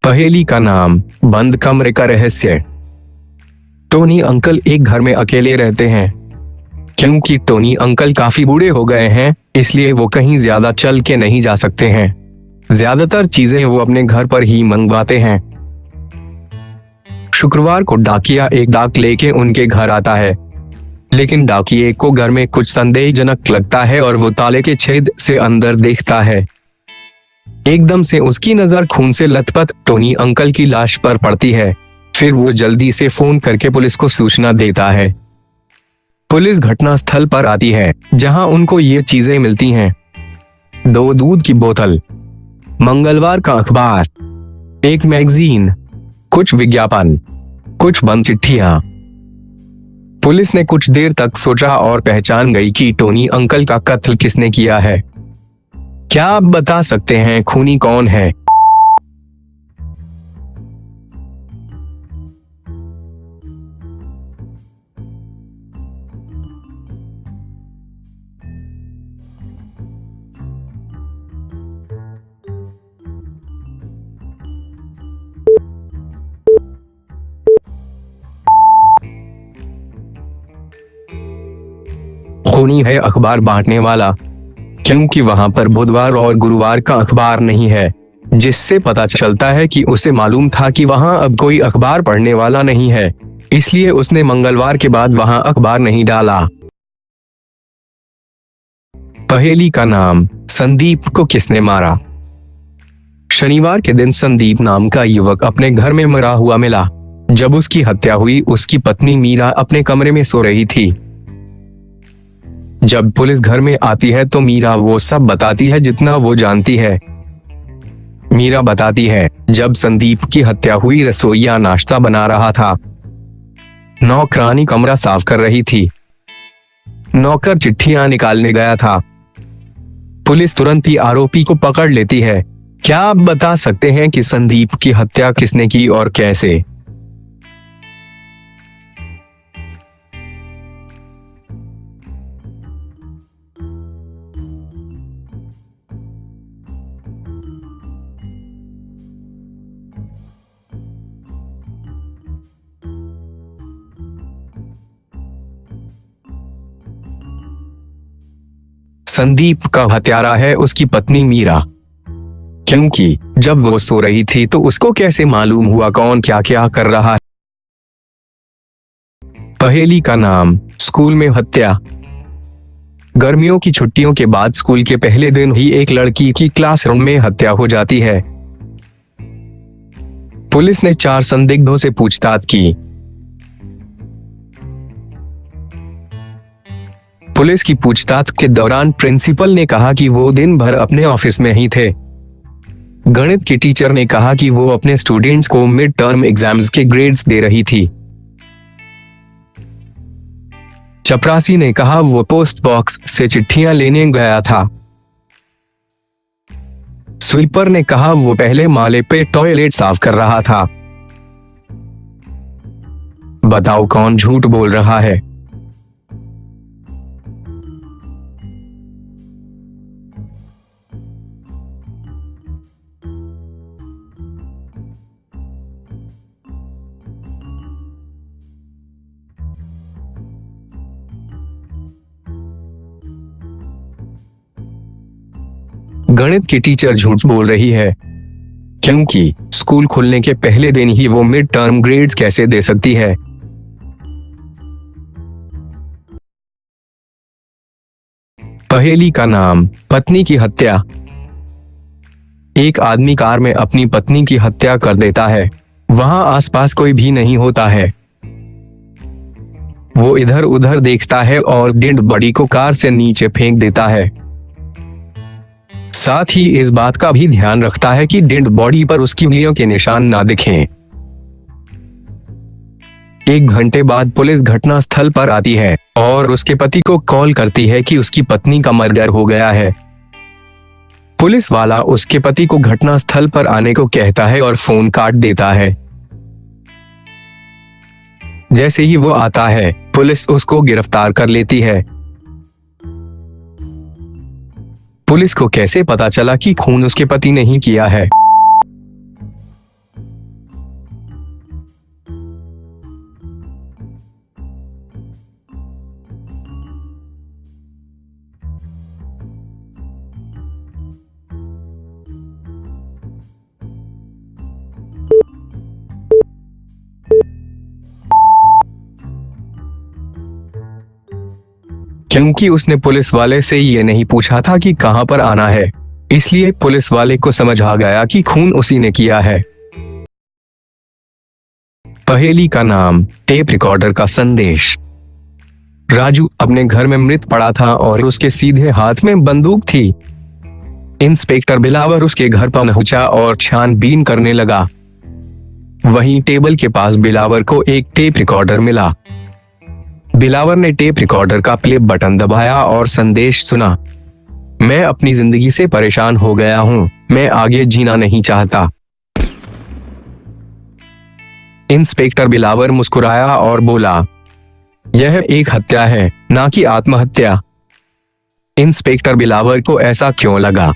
पहेली का नाम बंद कमरे का रहस्य। टोनी अंकल एक घर में अकेले रहते हैं। क्योंकि टोनी अंकल काफी बूढ़े हो गए हैं, इसलिए वो कहीं ज्यादा चल के नहीं जा सकते हैं। ज्यादातर चीजें वो अपने घर पर ही मंगवाते हैं। शुक्रवार को डाकिया एक डाक लेके उनके घर आता है, लेकिन डाकिये को घर में कुछ संदेहजनक लगता है और वो ताले के छेद से अंदर देखता है। एकदम से उसकी नजर खून से लथपथ टोनी अंकल की लाश पर पड़ती है। फिर वो जल्दी से फोन करके पुलिस को सूचना देता है। पुलिस घटनास्थल पर आती है, जहां उनको ये चीजें मिलती हैं: 2 दूध की बोतल, मंगलवार का अखबार, एक मैगजीन, कुछ विज्ञापन, कुछ बंद चिट्ठियां। पुलिस ने कुछ देर तक सोचा और पहचान गई कि टोनी अंकल का कत्ल किसने किया है। क्या आप बता सकते हैं खूनी कौन है? खूनी है अखबार बांटने वाला, क्योंकि वहां पर बुधवार और गुरुवार का अखबार नहीं है, जिससे पता चलता है कि उसे मालूम था कि वहां अब कोई अखबार पढ़ने वाला नहीं है, इसलिए उसने मंगलवार के बाद वहां अखबार नहीं डाला। पहेली का नाम संदीप को किसने मारा? शनिवार के दिन संदीप नाम का युवक अपने घर में मरा हुआ मिला। जब उसकी हत्या हुई, उसकी पत्नी मीरा अपने कमरे में सो रही थी। जब पुलिस घर में आती है तो मीरा वो सब बताती है जितना वो जानती है। मीरा बताती है, जब संदीप की हत्या हुई, रसोइया नाश्ता बना रहा था, नौकरानी कमरा साफ कर रही थी, नौकर चिट्ठियां निकालने गया था। पुलिस तुरंत ही आरोपी को पकड़ लेती है। क्या आप बता सकते हैं कि संदीप की हत्या किसने की और कैसे? संदीप का हत्यारा है उसकी पत्नी मीरा, क्योंकि जब वो सो रही थी तो उसको कैसे मालूम हुआ कौन क्या क्या कर रहा है? पहेली का नाम स्कूल में हत्या। गर्मियों की छुट्टियों के बाद स्कूल के पहले दिन ही एक लड़की की क्लासरूम में हत्या हो जाती है। पुलिस ने 4 संदिग्धों से पूछताछ की। पुलिस की पूछताछ के दौरान प्रिंसिपल ने कहा कि वो दिन भर अपने ऑफिस में ही थे। गणित की टीचर ने कहा कि वो अपने स्टूडेंट्स को मिड टर्म एग्जाम्स के ग्रेड्स दे रही थी। चपरासी ने कहा वो पोस्ट बॉक्स से चिट्ठियां लेने गया था। स्वीपर ने कहा वो पहले माले पे टॉयलेट साफ कर रहा था। बताओ कौन झूठ बोल रहा है? गणित की टीचर झूठ बोल रही है, क्योंकि स्कूल खुलने के पहले दिन ही वो मिड टर्म ग्रेड्स कैसे दे सकती है? पहेली का नाम पत्नी की हत्या। एक आदमी कार में अपनी पत्नी की हत्या कर देता है। वहां आसपास कोई भी नहीं होता है। वो इधर उधर देखता है और डेड बॉडी को कार से नीचे फेंक देता है। साथ ही इस बात का भी ध्यान रखता है कि डेड बॉडी पर उसकी उंगलियों के निशान ना दिखें। 1 घंटे बाद पुलिस घटनास्थल पर आती है और उसके पति को कॉल करती है कि उसकी पत्नी का मर्डर हो गया है। पुलिस वाला उसके पति को घटनास्थल पर आने को कहता है और फोन काट देता है। जैसे ही वो आता है, पुलिस उसको गिरफ्तार कर लेती है। पुलिस को कैसे पता चला कि खून उसके पति ने ही किया है? क्योंकि उसने पुलिस वाले से ये नहीं पूछा था कि कहां पर आना है, इसलिए पुलिस वाले को समझ आ गया कि खून उसी ने किया है। पहेली का नाम टेप रिकॉर्डर का संदेश। राजू अपने घर में मृत पड़ा था और उसके सीधे हाथ में बंदूक थी। इंस्पेक्टर बिलावर उसके घर पहुंचा और छानबीन करने लगा। वहीं टेबल के पास बिलावर को एक टेप रिकॉर्डर मिला। बिलावर ने टेप रिकॉर्डर का प्ले बटन दबाया और संदेश सुना। मैं अपनी जिंदगी से परेशान हो गया हूं, मैं आगे जीना नहीं चाहता। इंस्पेक्टर बिलावर मुस्कुराया और बोला, यह एक हत्या है, ना कि आत्महत्या। इंस्पेक्टर बिलावर को ऐसा क्यों लगा?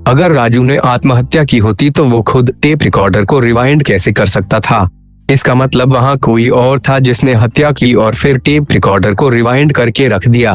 अगर राजू ने आत्महत्या की होती तो वो खुद टेप रिकॉर्डर को रिवाइंड कैसे कर सकता था? इसका मतलब वहां कोई और था जिसने हत्या की और फिर टेप रिकॉर्डर को रिवाइंड करके रख दिया।